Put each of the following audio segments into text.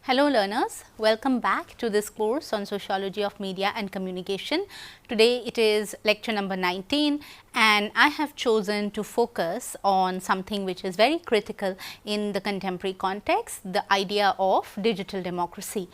Hello learners, welcome back to this course on Sociology of Media and Communication. Today it is lecture number 19 and I have chosen to focus on something which is very critical in the contemporary context, the idea of digital democracy.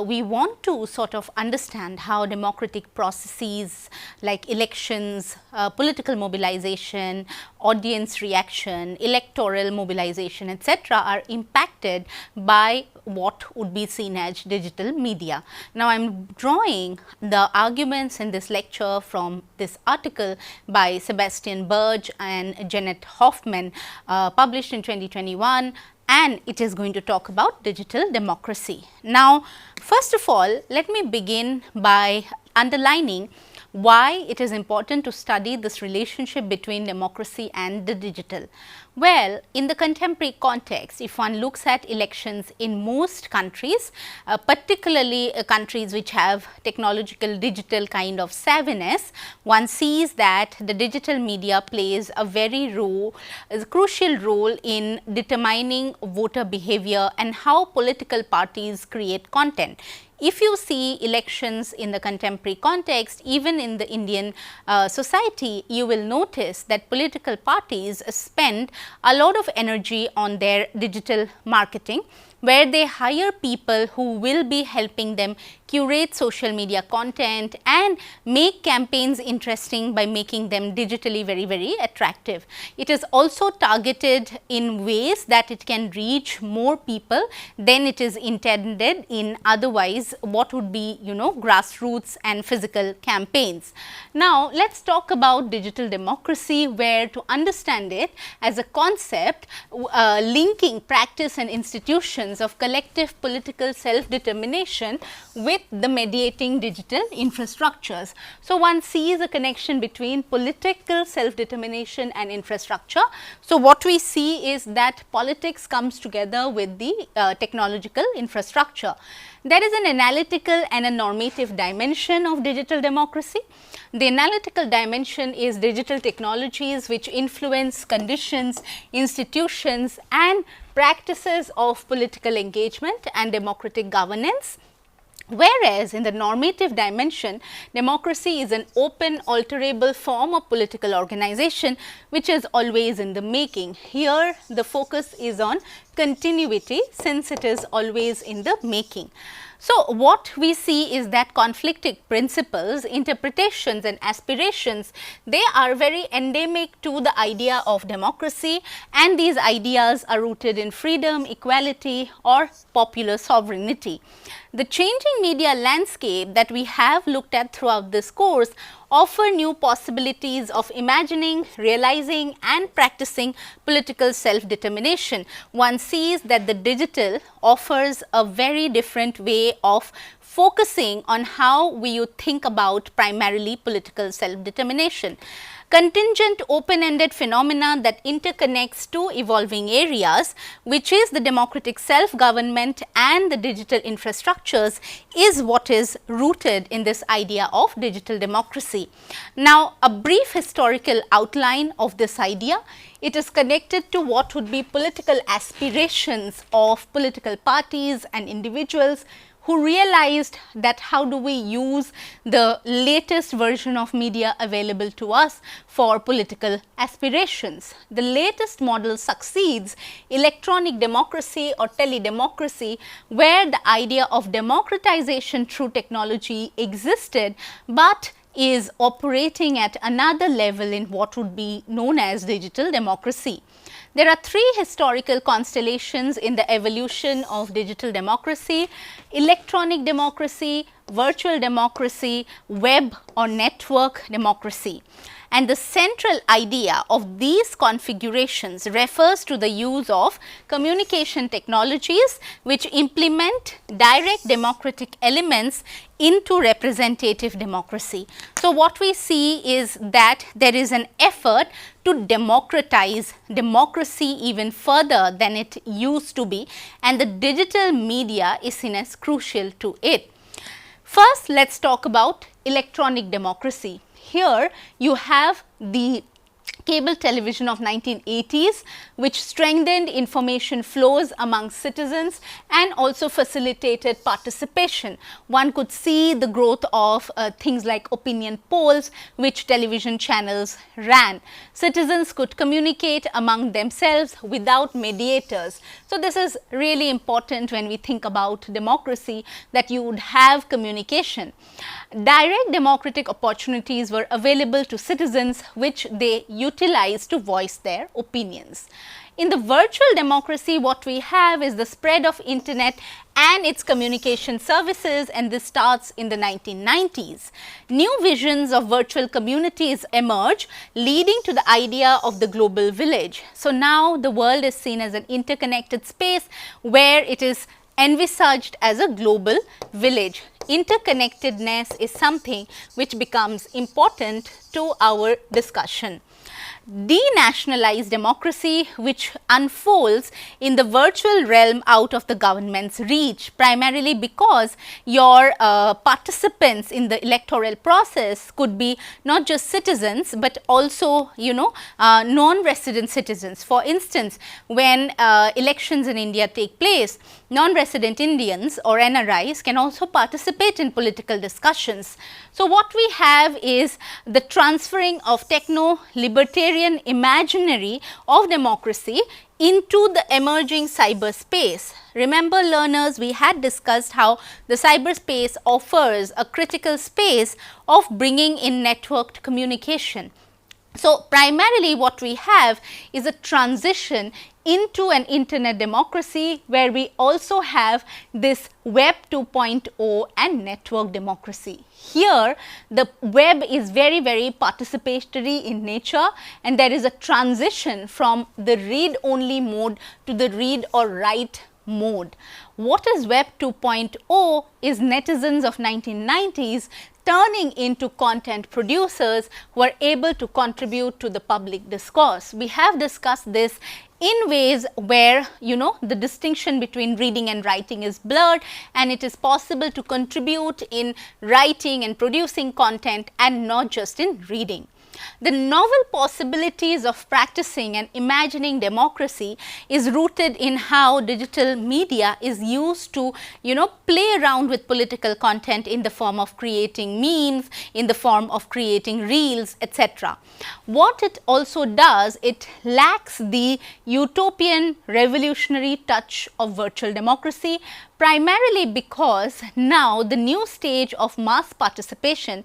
We want to sort of understand how democratic processes like elections, political mobilization, audience reaction, electoral mobilization, etc. are impacted by what would be seen as digital media. Now, I am drawing the arguments in this lecture from this article by Sebastian Burge and Janet Hoffman, published in 2021, and it is going to talk about digital democracy. Now, first of all, let me begin by underlining why it is important to study this relationship between democracy and the digital. Well, in the contemporary context, if one looks at elections in most countries, particularly countries which have technological digital kind of savviness, one sees that the digital media plays a crucial role in determining voter behavior and how political parties create content. If you see elections in the contemporary context, even in the Indian society, you will notice that political parties spend a lot of energy on their digital marketing, where they hire people who will be helping them curate social media content and make campaigns interesting by making them digitally very attractive. It is also targeted in ways that it can reach more people than it is intended in otherwise what would be grassroots and physical campaigns. Now, let us talk about digital democracy, where to understand it as a concept linking practice and institutions of collective political self-determination with the mediating digital infrastructures. So, one sees a connection between political self-determination and infrastructure. So, what we see is that politics comes together with the technological infrastructure. There is an analytical and a normative dimension of digital democracy. The analytical dimension is digital technologies which influence conditions, institutions and practices of political engagement and democratic governance. Whereas, in the normative dimension, democracy is an open, alterable form of political organization which is always in the making. Here, the focus is on continuity, since it is always in the making. So, what we see is that conflicting principles, interpretations and aspirations, they are very endemic to the idea of democracy, and these ideas are rooted in freedom, equality or popular sovereignty. The changing media landscape that we have looked at throughout this course offer new possibilities of imagining, realizing and practicing political self-determination. One sees that the digital offers a very different way of focusing on how we think about primarily political self-determination. Contingent open-ended phenomena that interconnects two evolving areas, which is the democratic self-government and the digital infrastructures, is what is rooted in this idea of digital democracy. Now, a brief historical outline of this idea. It is connected to what would be political aspirations of political parties and individuals who realized that how do we use the latest version of media available to us for political aspirations. The latest model succeeds electronic democracy or teledemocracy, where the idea of democratization through technology existed, but is operating at another level in what would be known as digital democracy. There are three historical constellations in the evolution of digital democracy: electronic democracy, virtual democracy, web or network democracy. And the central idea of these configurations refers to the use of communication technologies which implement direct democratic elements into representative democracy. So, what we see is that there is an effort to democratize democracy even further than it used to be, and the digital media is seen as crucial to it. First, let us talk about electronic democracy. Here you have the cable television of 1980s, which strengthened information flows among citizens and also facilitated participation. One could see the growth of things like opinion polls, which television channels ran. Citizens could communicate among themselves without mediators. So, this is really important when we think about democracy, that you would have communication. Direct democratic opportunities were available to citizens, which they utilized to voice their opinions. In the virtual democracy, what we have is the spread of internet and its communication services, and this starts in the 1990s. New visions of virtual communities emerge, leading to the idea of the global village. So, now the world is seen as an interconnected space where it is envisaged as a global village. Interconnectedness is something which becomes important to our discussion. Denationalized democracy, which unfolds in the virtual realm out of the government's reach, primarily because your participants in the electoral process could be not just citizens, but also non-resident citizens. For instance, when elections in India take place, non-resident Indians or NRIs can also participate in political discussions. So, what we have is the transferring of techno-libertarian imaginary of democracy into the emerging cyberspace. Remember, learners, we had discussed how the cyberspace offers a critical space of bringing in networked communication. So, primarily what we have is a transition into an internet democracy, where we also have this Web 2.0 and network democracy. Here the web is very participatory in nature, and there is a transition from the read only mode to the read or write mode. What is Web 2.0 is netizens of 1990s turning into content producers who are able to contribute to the public discourse. We have discussed this in ways where the distinction between reading and writing is blurred, and it is possible to contribute in writing and producing content and not just in reading. The novel possibilities of practicing and imagining democracy is rooted in how digital media is used to play around with political content in the form of creating memes, in the form of creating reels, etc. What it also does, it lacks the utopian revolutionary touch of virtual democracy, primarily because now the new stage of mass participation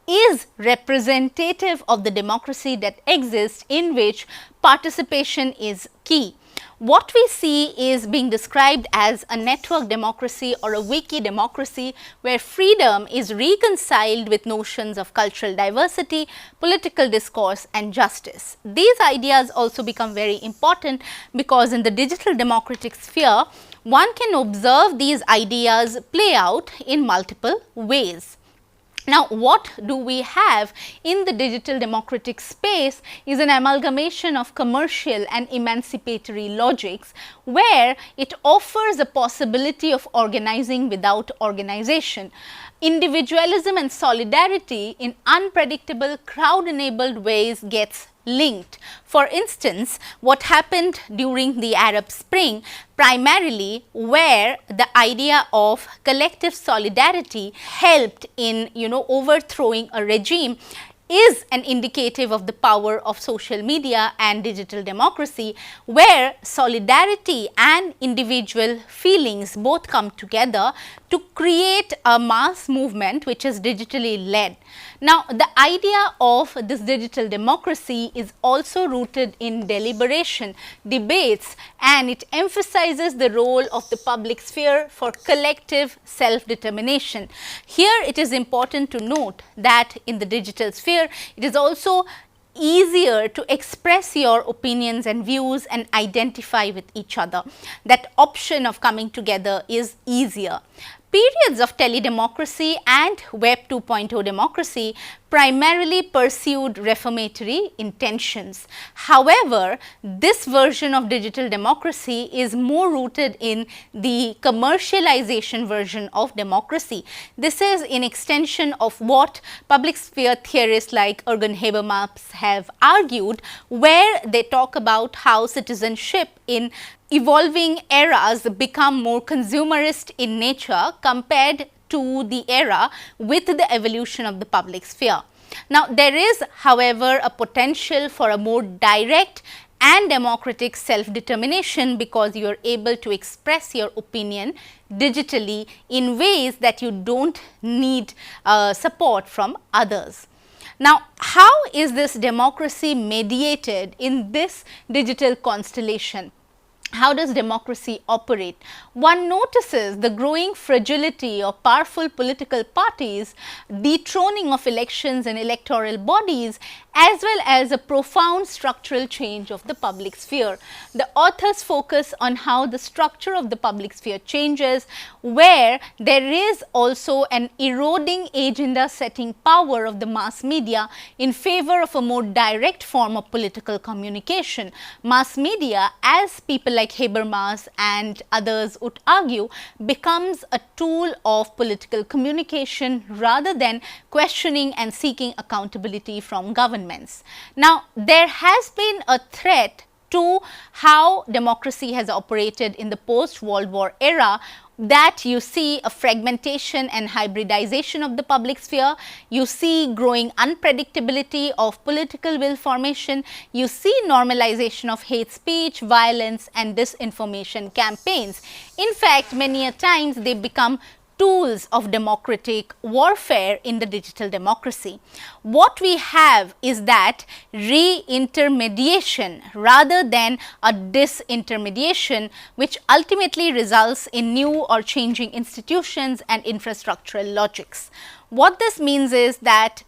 is representative of the democracy that exists, in which participation is key. What we see is being described as a network democracy or a wiki democracy, where freedom is reconciled with notions of cultural diversity, political discourse and justice. These ideas also become very important because in the digital democratic sphere, one can observe these ideas play out in multiple ways. Now, what do we have in the digital democratic space is an amalgamation of commercial and emancipatory logics, where it offers a possibility of organizing without organization. Individualism and solidarity in unpredictable crowd-enabled ways gets linked. For instance, what happened during the Arab Spring, primarily where the idea of collective solidarity helped in overthrowing a regime, is an indicative of the power of social media and digital democracy, where solidarity and individual feelings both come together to create a mass movement which is digitally led. Now, the idea of this digital democracy is also rooted in deliberation, debates, and it emphasizes the role of the public sphere for collective self-determination. Here, it is important to note that in the digital sphere, it is also easier to express your opinions and views and identify with each other. That option of coming together is easier. Periods of teledemocracy and Web 2.0 democracy primarily pursued reformatory intentions. However, this version of digital democracy is more rooted in the commercialization version of democracy. This is in extension of what public sphere theorists like Jürgen Habermas have argued, where they talk about how citizenship in evolving eras become more consumerist in nature compared to the era with the evolution of the public sphere. Now, there is, however, a potential for a more direct and democratic self-determination, because you are able to express your opinion digitally in ways that you do not need support from others. Now, how is this democracy mediated in this digital constellation? How does democracy operate? One notices the growing fragility of powerful political parties, dethroning of elections and electoral bodies, as well as a profound structural change of the public sphere. The authors focus on how the structure of the public sphere changes, where there is also an eroding agenda setting power of the mass media in favor of a more direct form of political communication. Mass media, as people like Habermas and others would argue, becomes a tool of political communication rather than questioning and seeking accountability from governments. Now, there has been a threat to how democracy has operated in the post-World War era, that you see a fragmentation and hybridization of the public sphere, you see growing unpredictability of political will formation, you see normalization of hate speech, violence and disinformation campaigns. In fact, many a times they become tools of democratic warfare in the digital democracy. What we have is that re-intermediation rather than a disintermediation, which ultimately results in new or changing institutions and infrastructural logics. What this means is that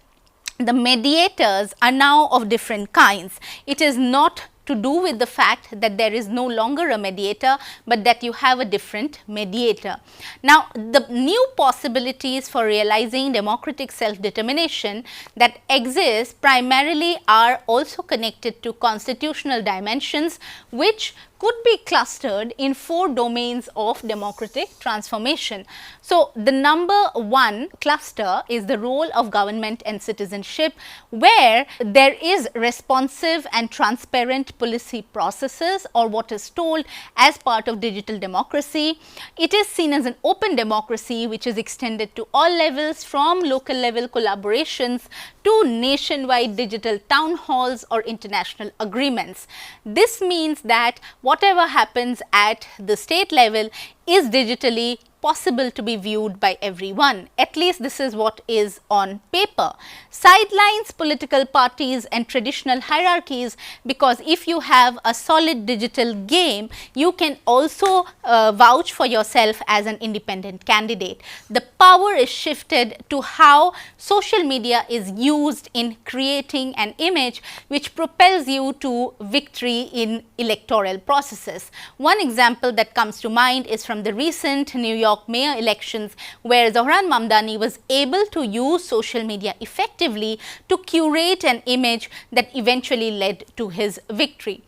the mediators are now of different kinds. It is not to do with the fact that there is no longer a mediator, but that you have a different mediator. Now, the new possibilities for realizing democratic self-determination that exist primarily are also connected to constitutional dimensions, which could be clustered in 4 domains of democratic transformation. So, the number 1 cluster is the role of government and citizenship, where there is responsive and transparent policy processes, or what is told as part of digital democracy. It is seen as an open democracy which is extended to all levels, from local level collaborations to nationwide digital town halls or international agreements. This means that whatever happens at the state level is digitally possible to be viewed by everyone. At least this is what is on paper. Sidelines political parties and traditional hierarchies, because if you have a solid digital game, you can also vouch for yourself as an independent candidate. The power is shifted to how social media is used in creating an image which propels you to victory in electoral processes. One example that comes to mind is from the recent New York mayor elections, where Zohran Mamdani was able to use social media effectively to curate an image that eventually led to his victory.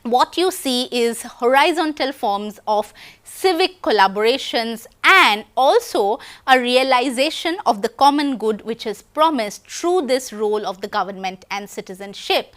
What you see is horizontal forms of civic collaborations and also a realization of the common good which is promised through this role of the government and citizenship.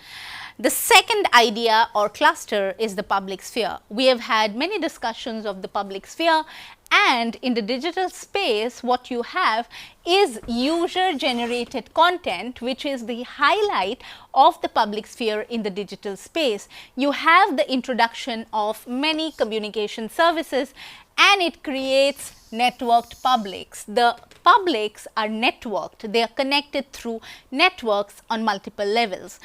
The second idea or cluster is the public sphere. We have had many discussions of the public sphere, and in the digital space what you have is user generated content, which is the highlight of the public sphere in the digital space. You have the introduction of many communication services, and it creates networked publics. The publics are networked, they are connected through networks on multiple levels.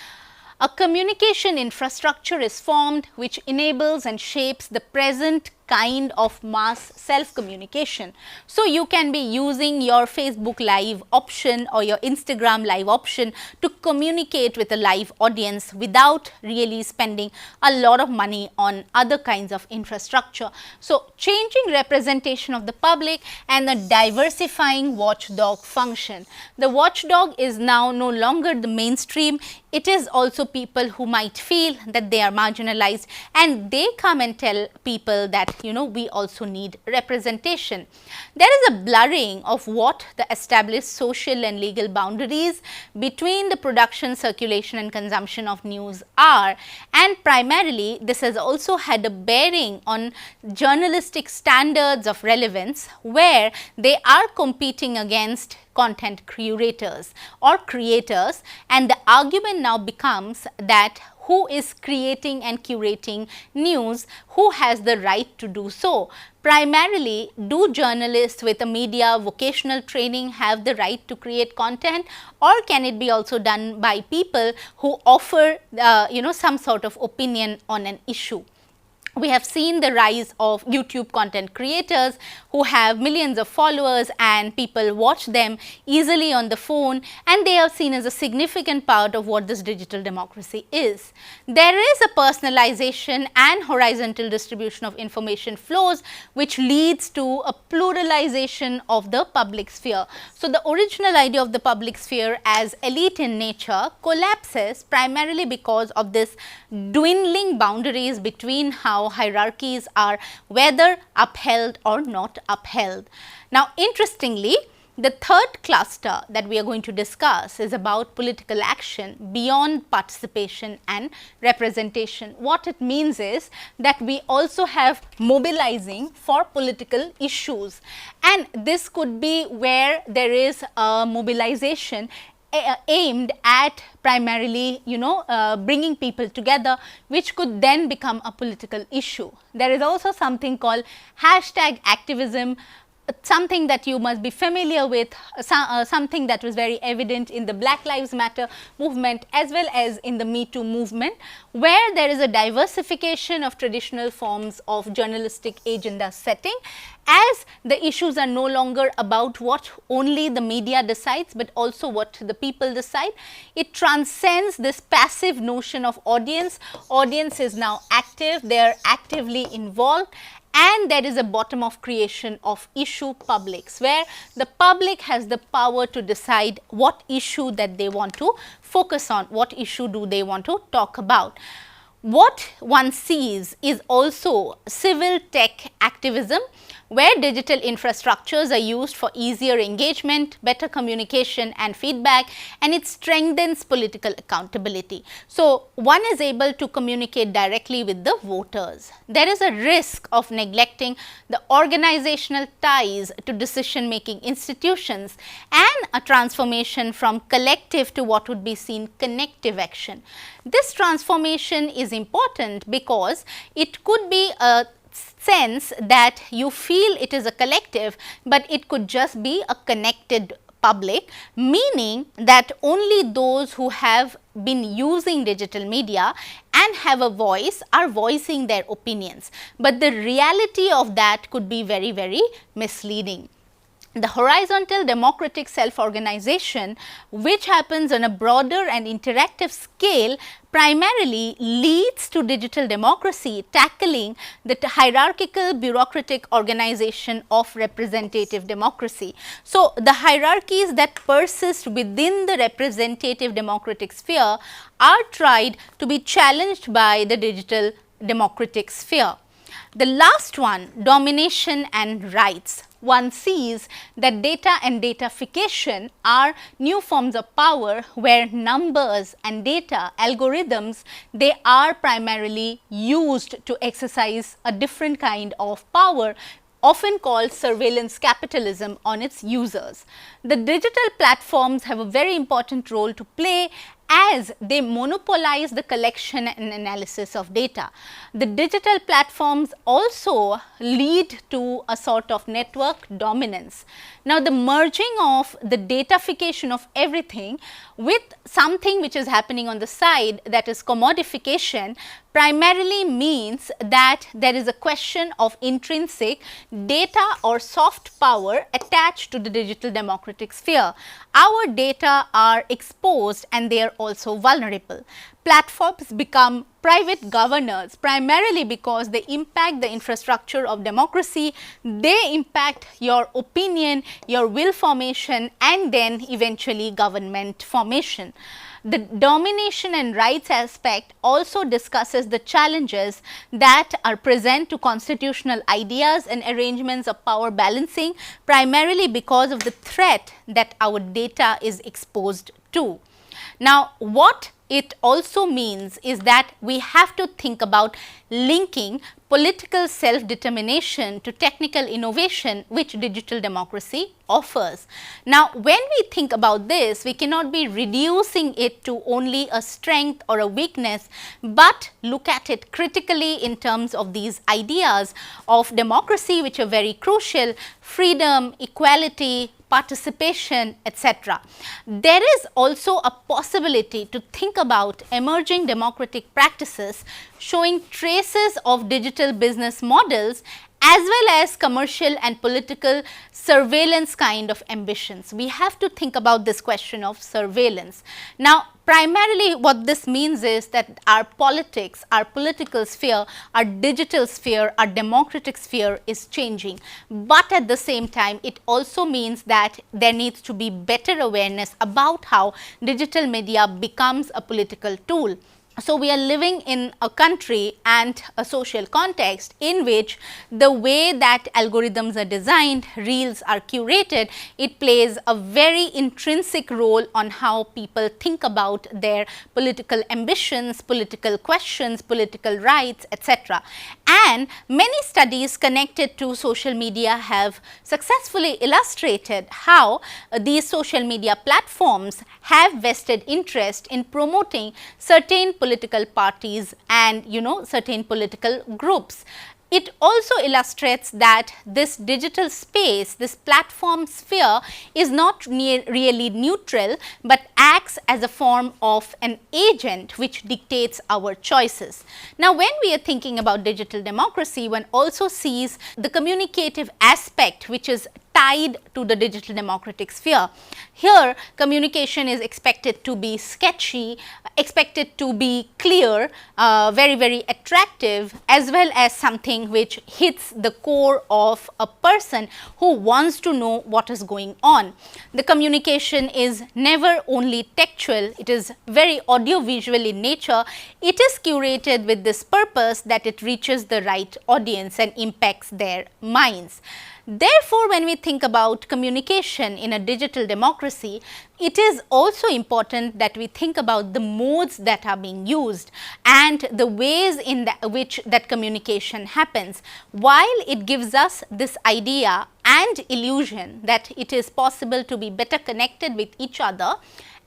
A communication infrastructure is formed which enables and shapes the present, kind of mass self communication. So, you can be using your Facebook live option or your Instagram live option to communicate with a live audience without really spending a lot of money on other kinds of infrastructure. So, changing representation of the public and the diversifying watchdog function. The watchdog is now no longer the mainstream. It is also people who might feel that they are marginalized, and they come and tell people that, you know, we also need representation. There is a blurring of what the established social and legal boundaries between the production, circulation and consumption of news are, and primarily this has also had a bearing on journalistic standards of relevance, where they are competing against content curators or creators, and the argument now becomes that who is creating and curating news, who has the right to do so. Primarily, do journalists with a media vocational training have the right to create content, or can it be also done by people who offer some sort of opinion on an issue? We have seen the rise of YouTube content creators who have millions of followers, and people watch them easily on the phone, and they are seen as a significant part of what this digital democracy is. There is a personalization and horizontal distribution of information flows, which leads to a pluralization of the public sphere. So, the original idea of the public sphere as elite in nature collapses primarily because of this dwindling boundaries between how hierarchies are whether upheld or not upheld. Now, interestingly, the third cluster that we are going to discuss is about political action beyond participation and representation. What it means is that we also have mobilizing for political issues, and this could be where there is a mobilization aimed at primarily bringing people together, which could then become a political issue. There is also something called hashtag activism, something that you must be familiar with, something that was very evident in the Black Lives Matter movement as well as in the Me Too movement, where there is a diversification of traditional forms of journalistic agenda setting, as the issues are no longer about what only the media decides, but also what the people decide. It transcends this passive notion of audience. Audience is now active, they are actively involved, and there is a bottom of creation of issue publics, where the public has the power to decide what issue that they want to focus on, what issue do they want to talk about. What one sees is also civil tech activism, where digital infrastructures are used for easier engagement, better communication and feedback, and it strengthens political accountability. So, one is able to communicate directly with the voters. There is a risk of neglecting the organizational ties to decision making institutions and a transformation from collective to what would be seen connective action. This transformation is important because it could be a sense that you feel it is a collective, but it could just be a connected public, meaning that only those who have been using digital media and have a voice are voicing their opinions, but the reality of that could be very, very misleading. The horizontal democratic self-organization, which happens on a broader and interactive scale, primarily leads to digital democracy tackling the hierarchical bureaucratic organization of representative democracy. So, the hierarchies that persist within the representative democratic sphere are tried to be challenged by the digital democratic sphere. The last one, domination and rights. One sees that data and datafication are new forms of power, where numbers and data algorithms, they are primarily used to exercise a different kind of power, often called surveillance capitalism, on its users. The digital platforms have a very important role to play, as they monopolize the collection and analysis of data. The digital platforms also lead to a sort of network dominance. Now, the merging of the datafication of everything with something which is happening on the side, that is commodification, primarily means that there is a question of intrinsic data or soft power attached to the digital democratic sphere. Our data are exposed and they are also vulnerable. Platforms become private governors primarily because they impact the infrastructure of democracy, they impact your opinion, your will formation, and then eventually government formation. The domination and rights aspect also discusses the challenges that are present to constitutional ideas and arrangements of power balancing, primarily because of the threat that our data is exposed to. Now, what it also means is that we have to think about linking political self-determination to technical innovation which digital democracy offers. Now, when we think about this, we cannot be reducing it to only a strength or a weakness, but look at it critically in terms of these ideas of democracy which are very crucial: freedom, equality, participation, etc. There is also a possibility to think about emerging democratic practices showing traces of digital business models as well as commercial and political surveillance kind of ambitions. We have to think about this question of surveillance. Now, primarily what this means is that our politics, our political sphere, our digital sphere, our democratic sphere is changing, but at the same time it also means that there needs to be better awareness about how digital media becomes a political tool. So, we are living in a country and a social context in which the way that algorithms are designed, reels are curated, it plays a very intrinsic role on how people think about their political ambitions, political questions, political rights, etc. And many studies connected to social media have successfully illustrated how these social media platforms have vested interest in promoting certain political parties and certain political groups. It also illustrates that this digital space, this platform sphere is not really neutral, but acts as a form of an agent which dictates our choices. Now, when we are thinking about digital democracy, one also sees the communicative aspect which is tied to the digital democratic sphere. Here, communication is expected to be sketchy, expected to be clear, very attractive, as well as something which hits the core of a person who wants to know what is going on. The communication is never only textual, it is very audio-visual in nature. It is curated with this purpose that it reaches the right audience and impacts their minds. Therefore, when we think about communication in a digital democracy, it is also important that we think about the modes that are being used and the ways in which that communication happens. While it gives us this idea and illusion that it is possible to be better connected with each other,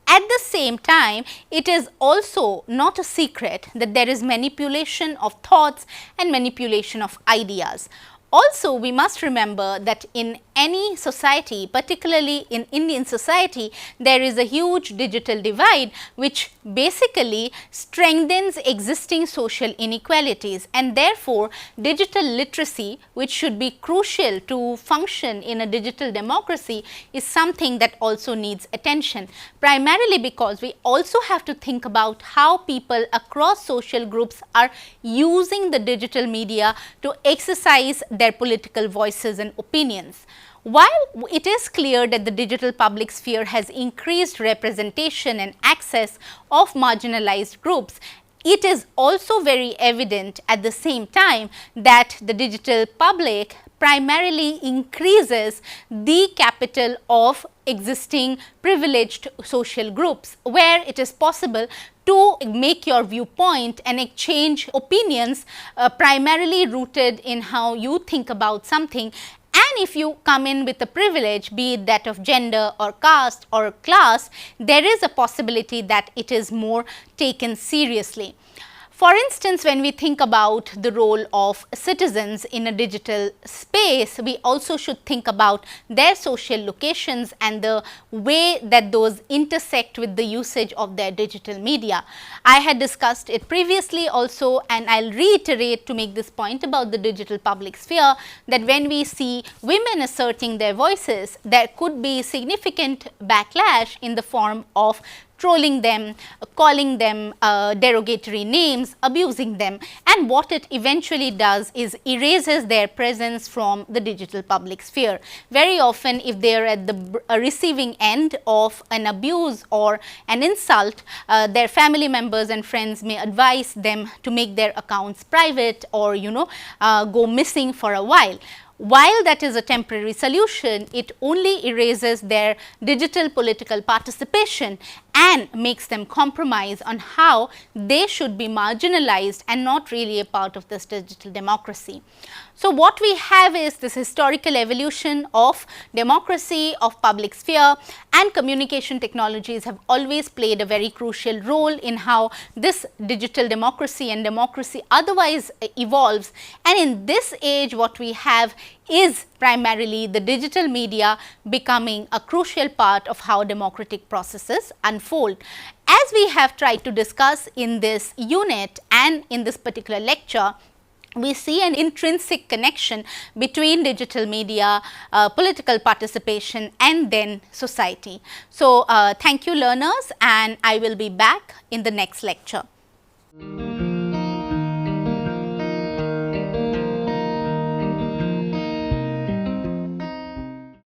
at the same time, it is also not a secret that there is manipulation of thoughts and manipulation of ideas. Also, we must remember that in any society, particularly in Indian society, there is a huge digital divide which basically strengthens existing social inequalities, and therefore, digital literacy, which should be crucial to function in a digital democracy, is something that also needs attention, primarily because we also have to think about how people across social groups are using the digital media to exercise their political voices and opinions. While it is clear that the digital public sphere has increased representation and access of marginalized groups, it is also very evident at the same time that the digital public primarily increases the capital of existing privileged social groups, where it is possible to make your viewpoint and exchange opinions primarily rooted in how you think about something, And if you come in with a privilege, be it that of gender or caste or class, there is a possibility that it is more taken seriously. For instance, when we think about the role of citizens in a digital space, we also should think about their social locations and the way that those intersect with the usage of their digital media. I had discussed it previously also, and I will reiterate to make this point about the digital public sphere, that when we see women asserting their voices, there could be significant backlash in the form of trolling them, calling them derogatory names, abusing them, and what it eventually does is erases their presence from the digital public sphere. Very often, if they are at the receiving end of an abuse or an insult, their family members and friends may advise them to make their accounts private or go missing for a while. While that is a temporary solution, it only erases their digital political participation and makes them compromise on how they should be marginalized and not really a part of this digital democracy. So, what we have is this historical evolution of democracy, of public sphere, and communication technologies have always played a very crucial role in how this digital democracy and democracy otherwise evolves. And in this age, what we have is primarily the digital media becoming a crucial part of how democratic processes unfold. As we have tried to discuss in this unit and in this particular lecture, we see an intrinsic connection between digital media, political participation, and then society. So, thank you learners, and I will be back in the next lecture.